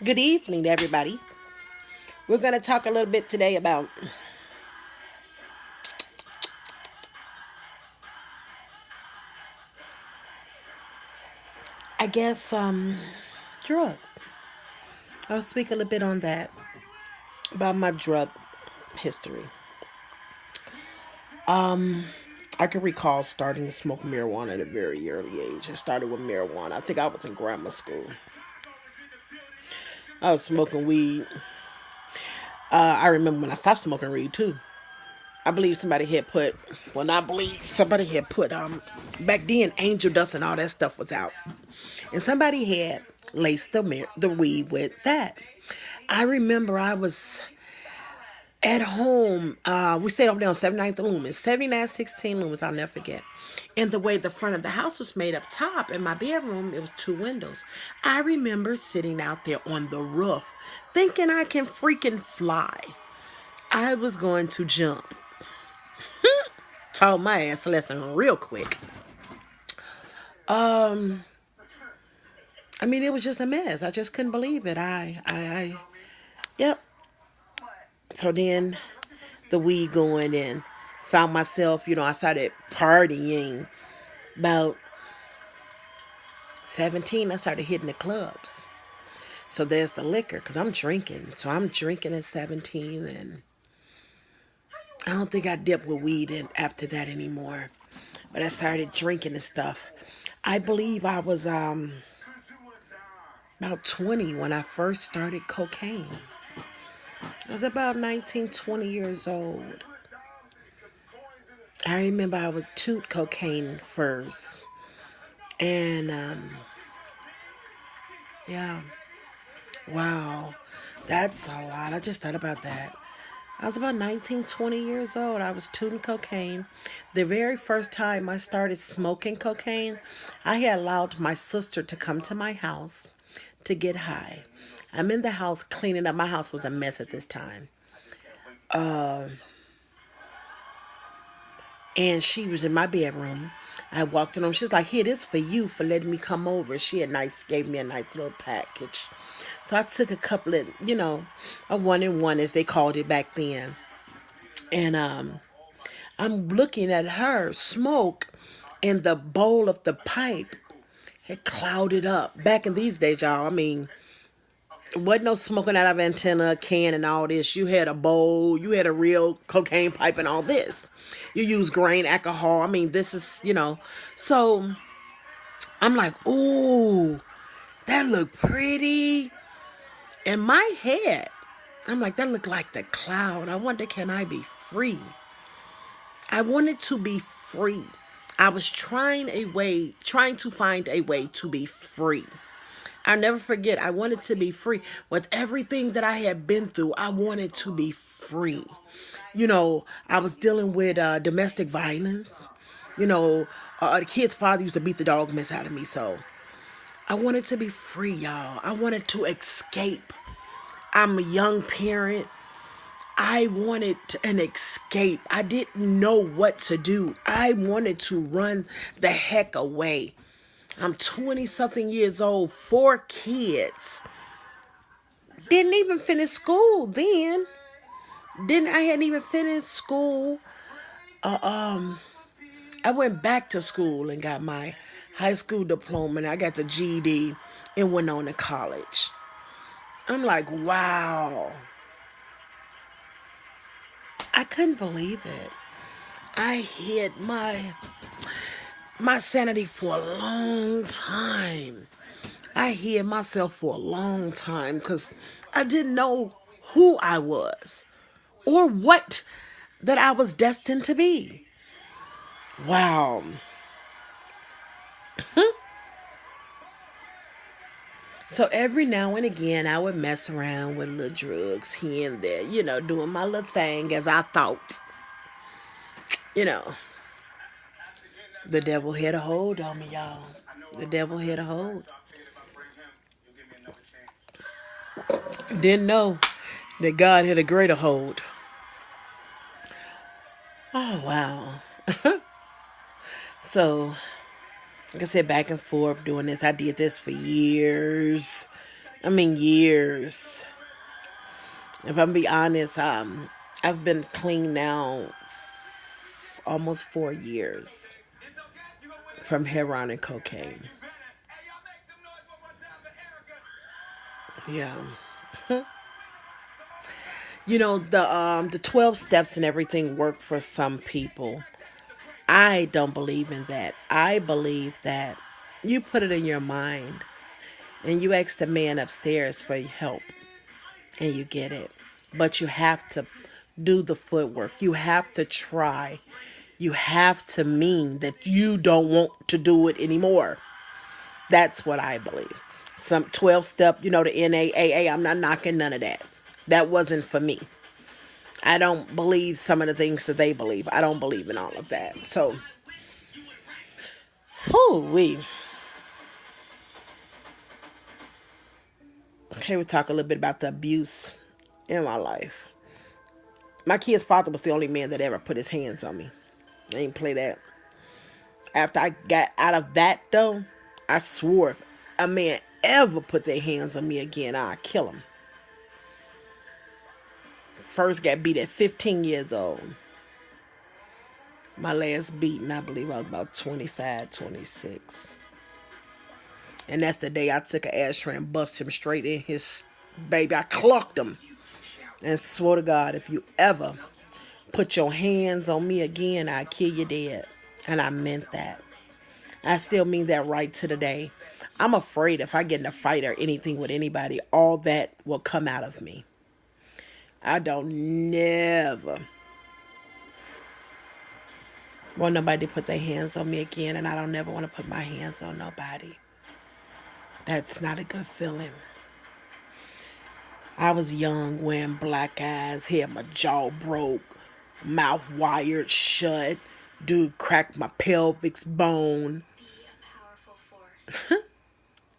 Good evening, everybody. We're going to talk a little bit today about, I guess, drugs. I'll speak a little bit on that about my drug history. I can recall starting to smoke marijuana at a very early age. I started with marijuana. I think I was in grammar school. I was smoking weed. I remember when I stopped smoking weed too. I believe somebody had put, well, not believe, somebody had put, back then, angel dust and all that stuff was out. And somebody had laced the weed with that. I remember I was at home. We stayed over there on 79th Loomis, 7916 Loomis, I'll never forget. And the way the front of the house was made up top in my bedroom, it was two windows. I remember sitting out there on the roof thinking I can freaking fly. I was going to jump. Taught my ass a lesson real quick. I mean, it was just a mess. I just couldn't believe it. Yep. So then the weed going and found myself, I started partying about 17. I started hitting the clubs. So there's the liquor because I'm drinking. So I'm drinking at 17 and I don't think I dipped with weed in after that anymore. But I started drinking and stuff. I believe I was about 20 when I first started cocaine. I was about 19, 20 years old. I remember I would toot cocaine first. And, yeah. Wow. That's a lot. I just thought about that. I was about 19, 20 years old. I was tooting cocaine. The very first time I started smoking cocaine, I had allowed my sister to come to my house to get high. I'm in the house cleaning up. My house was a mess at this time. And she was in my bedroom. I walked in on. She was like, "Here, this for you for letting me come over." She had gave me a nice little package. So I took a couple of, a one and one as they called it back then. And I'm looking at her smoke, and the bowl of the pipe had clouded up. Back in these days, y'all, I mean, wasn't no smoking out of antenna, can, and all this. You had a bowl, you had a real cocaine pipe, and all this. You use grain alcohol. I mean, this is, So I'm like, ooh, that looked pretty. In my head, I'm like, that looked like the cloud. I wonder, can I be free? I wanted to be free. I was trying to find a way to be free. I'll never forget, I wanted to be free. With everything that I had been through, I wanted to be free. I was dealing with domestic violence. The kid's father used to beat the dog mess out of me, so I wanted to be free, y'all. I wanted to escape. I'm a young parent. I wanted an escape. I didn't know what to do. I wanted to run the heck away. I'm 20 something years old, four kids. Didn't even finish school then. Didn't I hadn't even finished school. Uh, um, I went back to school and got my high school diploma and I got the GED and went on to college. I'm like, wow. I couldn't believe it. I hid my sanity for a long time. I hid myself for a long time because I didn't know who I was or what that I was destined to be. Wow. So every now and again, I would mess around with little drugs here and there, doing my little thing as I thought. You know, the devil had a hold on me, y'all. The devil had a hold. Didn't know that God had a greater hold. Oh, wow. So, like I said, back and forth doing this. I did this for years. I mean, years. If I'm be honest, I've been clean now almost 4 years from heroin and cocaine. Yeah. The 12 steps and everything work for some people. I don't believe in that. I believe that you put it in your mind and you ask the man upstairs for help and you get it. But you have to do the footwork. You have to try. You have to mean that you don't want to do it anymore. That's what I believe. Some 12 step, the NAAA, I'm not knocking none of that. That wasn't for me. I don't believe some of the things that they believe. I don't believe in all of that. So, we okay. We talk a little bit about the abuse in my life. My kid's father was the only man that ever put his hands on me. I ain't play that. After I got out of that, though, I swore if a man ever put their hands on me again, I'd kill him. First got beat at 15 years old. My last beating, I believe I was about 25, 26. And that's the day I took an ashtray and bust him straight in his baby. I clocked him and swore to God, if you ever put your hands on me again, I'll kill you dead. And I meant that. I still mean that right to the day. I'm afraid if I get in a fight or anything with anybody, all that will come out of me. I don't never want nobody to put their hands on me again, and I don't never want to put my hands on nobody. That's not a good feeling. I was young, wearing black eyes, had my jaw broke, mouth wired shut. Dude cracked my pelvic bone. Be a powerful force.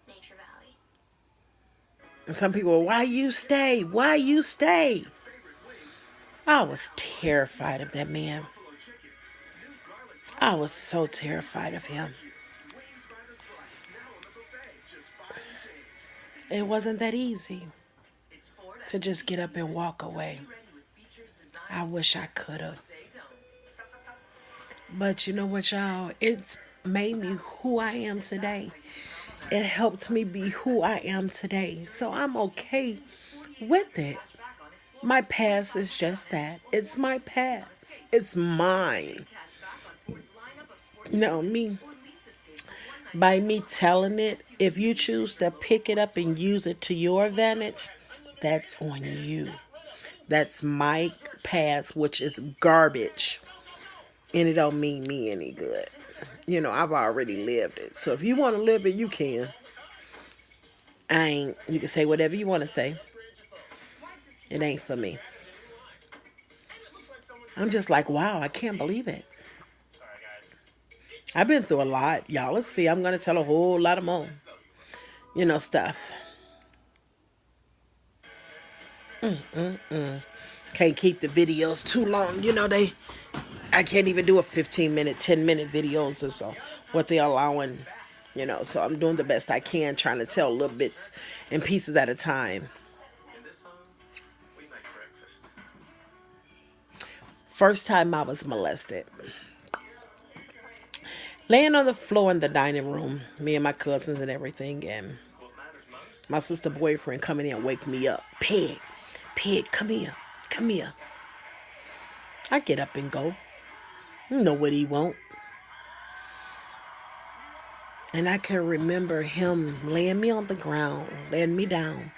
Nature Valley. And some people, why you stay? Why you stay? I was terrified of that man. I was so terrified of him. It wasn't that easy to just get up and walk away. I wish I could have. But you know what, y'all? It's made me who I am today. It helped me be who I am today. So I'm okay with it. My past is just that. It's my past. It's mine. No, me. By me telling it, if you choose to pick it up and use it to your advantage, that's on you. That's my past, which is garbage. And it don't mean me any good. I've already lived it. So if you want to live it, you can. You can say whatever you want to say. It ain't for me. I'm just like, wow, I can't believe it. I've been through a lot. Y'all, let's see. I'm going to tell a whole lot of more, stuff. Can't keep the videos too long. I can't even do a 15-minute, 10-minute videos or so. What they're allowing, So I'm doing the best I can, trying to tell little bits and pieces at a time. First time I was molested. Laying on the floor in the dining room, me and my cousins and everything, and my sister boyfriend coming in and wake me up. Peg, come here. I get up and go. You know what he want. And I can remember him laying me on the ground, laying me down.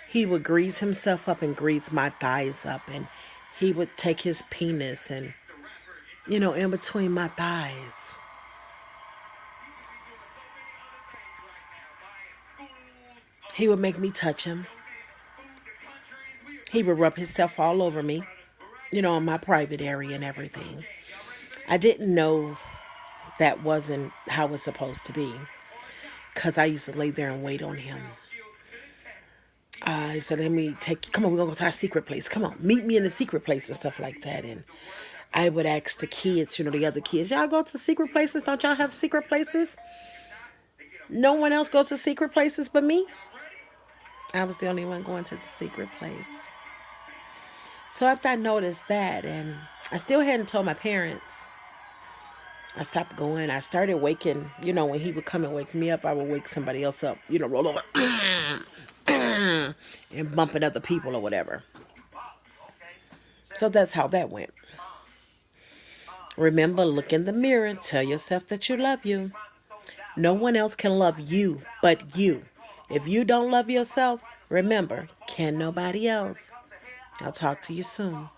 He would grease himself up and grease my thighs up, and he would take his penis and, in between my thighs. He would make me touch him. He would rub himself all over me, in my private area and everything. I didn't know that wasn't how it was supposed to be, because I used to lay there and wait on him. He said, come on, we're going to go to our secret place. Come on, meet me in the secret place and stuff like that. And I would ask the kids, the other kids, y'all go to secret places? Don't y'all have secret places? No one else goes to secret places but me? I was the only one going to the secret place. So after I noticed that, and I still hadn't told my parents, I stopped going. I started waking, when he would come and wake me up, I would wake somebody else up, roll over and bumping other people or whatever. So that's how that went. Remember, look in the mirror, tell yourself that you love you. No one else can love you but you. If you don't love yourself, remember, can nobody else. I'll talk to you soon.